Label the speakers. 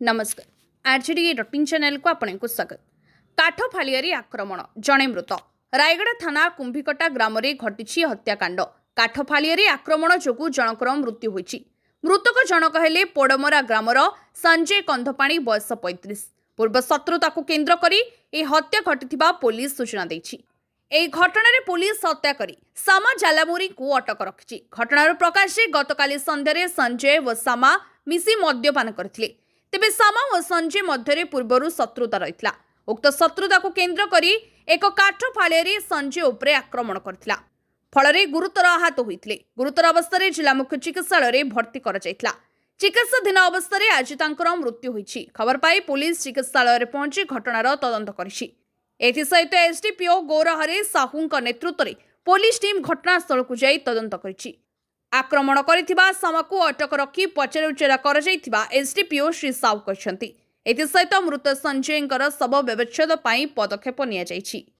Speaker 1: नमस्कार RJD डॉटिंग channel को आपको स्वागत। काठ फालियारी आक्रमण जड़े मृत रायगढ़ थाना कुंभिकटा ग्राम में घटी हत्याकांड। काठ फालियारी आक्रमण जोगु जनकर मृत्यु होईछि। मृतक जनक हेले पोडमरा ग्रामर संजय कंधपाणी बयस 35। पूर्व शत्रुता को केन्द्र करी ए हत्या घटिथिबा पुलिस सूचना दैछि। এই ঘটনার পুলিশ হত্যা করে সামা জালামুরি অটক রখিছে। ঘটনার প্রকাশে গতকালি সন্ধ্যায় সঞ্জয় ও সামা মিশি মদ্যপান করथिले। তেবে সামা ও সঞ্জয় মধ্যে পূর্বরু শত্রুতা রহিতলা। উক্ত শত্রুতাকে কেন্দ্র করে এক কাঠ ফালিয়ারে সঞ্জয় উপরে আক্রমণ করथिला। ফলরে গুরুতর আহত হইଥିଲେ। গুরুতর অবস্থায় জেলা মুখ্য চিকিৎসালয়ে ভর্তি করা যাইতলা। চিকিৎসাধীন অবস্থায় আজ তাঙ্কর মৃত্যু হইछि। খবর পাই পুলিশ চিকিৎসালয়ে পৌঁছি ঘটনার তদন্ত করিछि। एसहित एसडीपीओ गौरहरे साहू नेतृत्व में पुलिस टीम घटनास्थल को जाई तदंत करिछि। आक्रमण करिथिबा सामाको अटक रखी पचराउचरा कर एसडीपीओ श्री साहू कहछन्ति। एसहित मृत संजयंकर शव व्यवच्छेद पदक्षेप निया जाइछि।